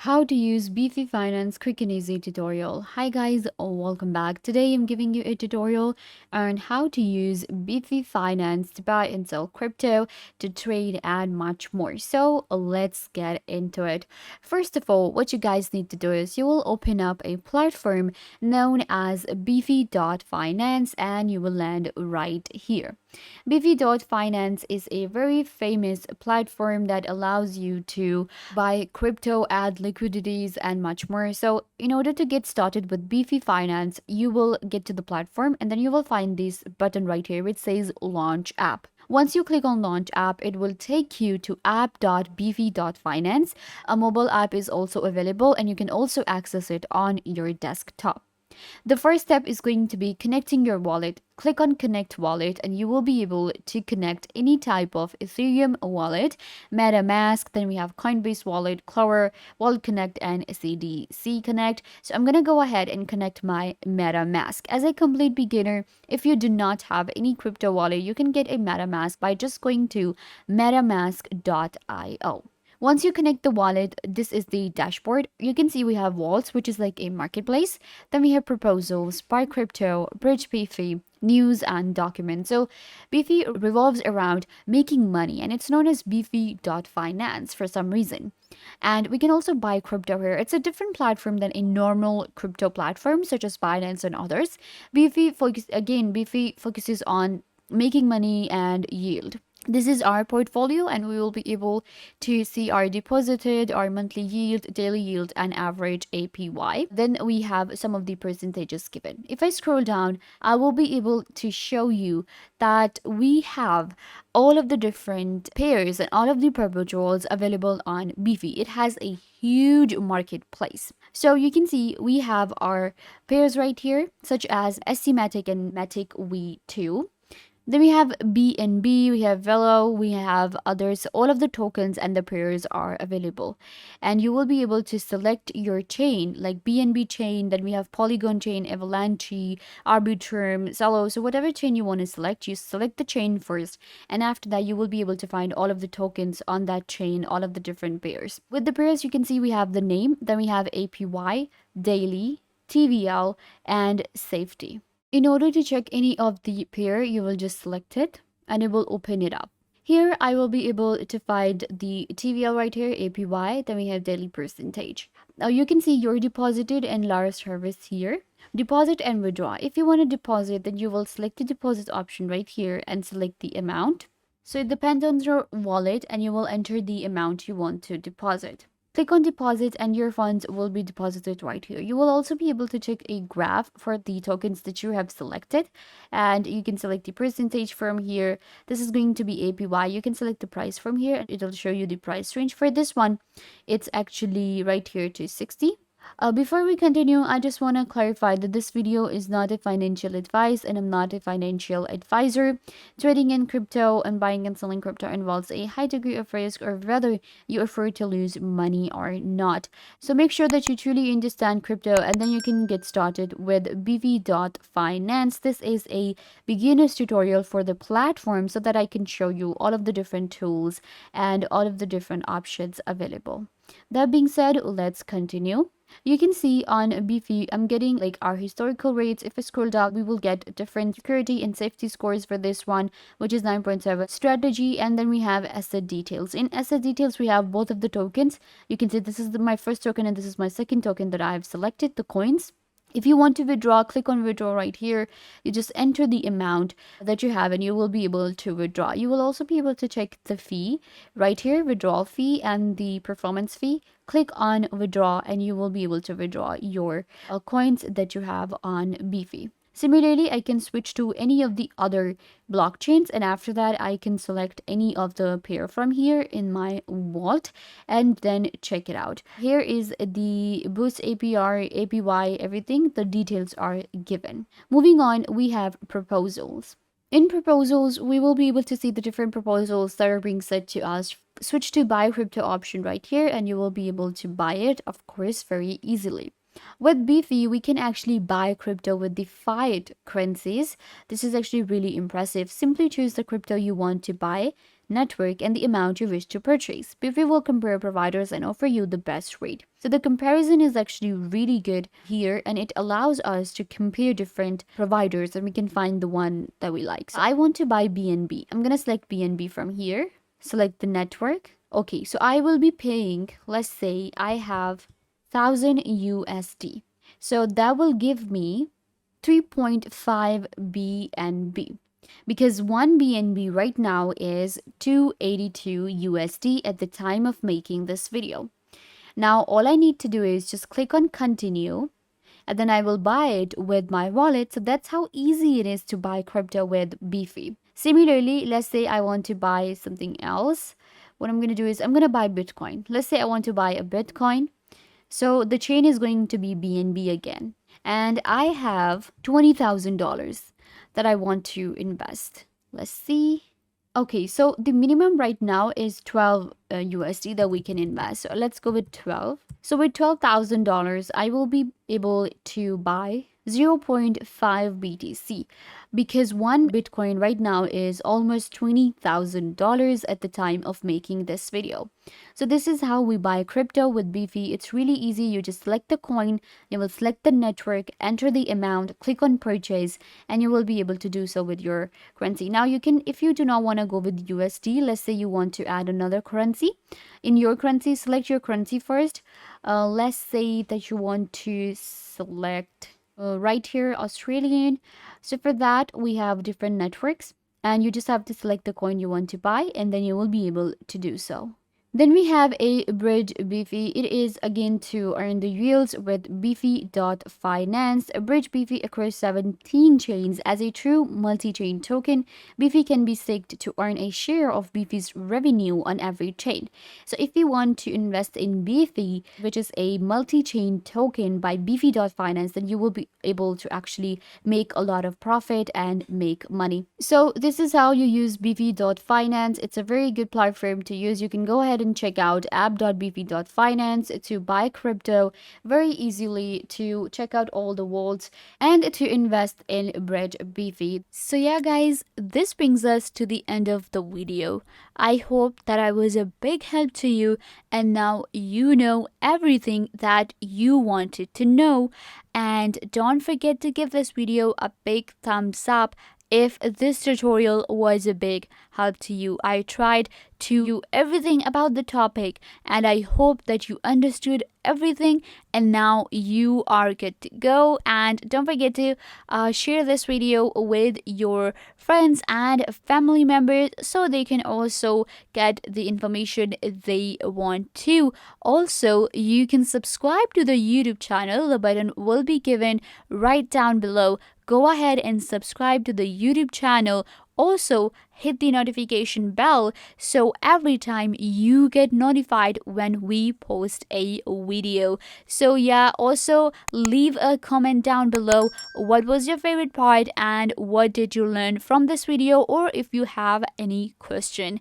How to use Beefy Finance quick and easy tutorial. Hi guys, welcome back. Today I'm giving you a tutorial on how to use Beefy Finance to buy and sell crypto, to trade and much more. So let's get into it. First of all, what you guys need to do is you will open up a platform known as Beefy.finance and you will land right here. Beefy.finance is a very famous platform that allows you to buy crypto, add liquidities, and much more. So, in order to get started with Beefy Finance, you will get to the platform and then you will find this button right here which says Launch App. Once you click on Launch App, it will take you to app.beefy.finance. A mobile app is also available and you can also access it on your desktop. The first step is going to be connecting your wallet. Click on Connect Wallet and you will be able to connect any type of Ethereum wallet, MetaMask, then we have Coinbase Wallet, Clover, Wallet Connect, and CDC Connect. So I'm going to go ahead and connect my MetaMask. As a complete beginner, if you do not have any crypto wallet, you can get a MetaMask by just going to metamask.io. Once you connect the wallet, this is the dashboard. You can see we have wallets, which is like a marketplace. Then we have proposals, buy crypto, bridge Beefy, news, and documents. So Beefy revolves around making money and it's known as Beefy.finance for some reason. And we can also buy crypto here. It's a different platform than a normal crypto platform such as Binance and others. Beefy focuses on making money and yield. This is our portfolio and we will be able to see our deposited, our monthly yield, daily yield, and average APY. Then we have some of the percentages given. If I scroll down, I will be able to show you that we have all of the different pairs and all of the perpetuals available on Beefy. It has a huge marketplace. So you can see we have our pairs right here, such as SC and Matic V2. Then we have BNB, we have Velo, we have others. All of the tokens and the pairs are available. And you will be able to select your chain, like BNB chain, then we have Polygon chain, Avalanche, Arbitrum, Celo. So whatever chain you want to select, you select the chain first. And after that, you will be able to find all of the tokens on that chain, all of the different pairs. With the pairs, you can see we have the name, then we have APY, daily, TVL, and safety. In order to check any of the pair, you will just select it and it will open it up. Here, I will be able to find the TVL right here, APY, then we have daily percentage. Now you can see your deposited and large service here. Deposit and withdraw. If you want to deposit, then you will select the deposit option right here and select the amount. So it depends on your wallet and you will enter the amount you want to deposit. Click on deposit and your funds will be deposited right here. You will also be able to check a graph for the tokens that you have selected and you can select the percentage from here. This is going to be APY. You can select the price from here and it'll show you the price range. For this one, it's actually right here to 60. Before we continue, I just want to clarify that this video is not a financial advice and I'm not a financial advisor. Trading in crypto and buying and selling crypto involves a high degree of risk or whether you afford to lose money or not. So make sure that you truly understand crypto and then you can get started with Beefy.finance. This is a beginner's tutorial for the platform so that I can show you all of the different tools and all of the different options available. That being said, let's continue. You can see on Beefy, I'm getting like our historical rates. If I scroll down, we will get different security and safety scores for this one, which is 9.7. Strategy, and then we have asset details. In asset details, we have both of the tokens. You can see this is my first token and this is my second token that I have selected, the coins. If you want to withdraw, click on withdraw right here. You just enter the amount that you have and you will be able to withdraw. You will also be able to check the fee right here, withdrawal fee and the performance fee. Click on withdraw and you will be able to withdraw your coins that you have on Beefy. Similarly, I can switch to any of the other blockchains and after that I can select any of the pair from here in my wallet and then check it out. Here is the boost APR, APY, everything. The details are given. Moving on, we have proposals. In proposals, we will be able to see the different proposals that are being sent to us. Switch to buy crypto option right here and you will be able to buy it, of course, very easily. With Beefy, we can actually buy crypto with the fiat currencies. This is actually really impressive. Simply choose the crypto you want to buy, network, and the amount you wish to purchase. Beefy will compare providers and offer you the best rate. So the comparison is actually really good here, and it allows us to compare different providers and we can find the one that we like. So I want to buy BNB. I'm going to select BNB from here, select the network. Okay, so I will be paying, let's say I have 1000 USD. So that will give me 3.5 BNB, because one BNB right now is 282 USD at the time of making this video. Now all I need to do is just click on continue, and then I will buy it with my wallet. So that's how easy it is to buy crypto with Beefy. Similarly, let's say I want to buy something else. What I'm going to do is I'm going to buy Bitcoin. Let's say I want to buy a Bitcoin. So the chain is going to be BNB again. And I have $20,000 that I want to invest. Let's see. Okay, so the minimum right now is 12 USD that we can invest. So let's go with 12. So with $12,000, I will be able to buy 0.5 BTC, because one Bitcoin right now is almost $20,000 at the time of making this video. So this is how we buy crypto with Beefy. It's really easy. You just select the coin, you will select the network, enter the amount, click on purchase, and you will be able to do so with your currency. Now you can, if you do not want to go with USD, let's say you want to add another currency. In your currency, select your currency first. Let's say that you want to select right here Australian. So for that we have different networks, and you just have to select the coin you want to buy, and then you will be able to do so. Then we have a bridge Beefy. It is again to earn the yields with Beefy.Finance. A bridge Beefy across 17 chains as a true multi-chain token. Beefy can be staked to earn a share of Beefy's revenue on every chain. So if you want to invest in Beefy, which is a multi-chain token by Beefy.Finance, then you will be able to actually make a lot of profit and make money. So this is how you use Beefy.Finance. It's a very good platform to use. You can go ahead and check out app.beefy.finance to buy crypto very easily, to check out all the vaults, and to invest in Bridge Beefy. So yeah guys, this brings us to the end of the video. I hope that I was a big help to you, and now you know everything that you wanted to know. And don't forget to give this video a big thumbs up if this tutorial was a big help to you. I tried to do everything about the topic, and I hope that you understood everything, and now you are good to go. And don't forget to share this video with your friends and family members so they can also get the information they want to. Also, you can subscribe to the YouTube channel. The button will be given right down below. Go ahead and subscribe to the YouTube channel. Also, hit the notification bell so every time you get notified when we post a video. So yeah, also leave a comment down below. What was your favorite part and what did you learn from this video, or if you have any question.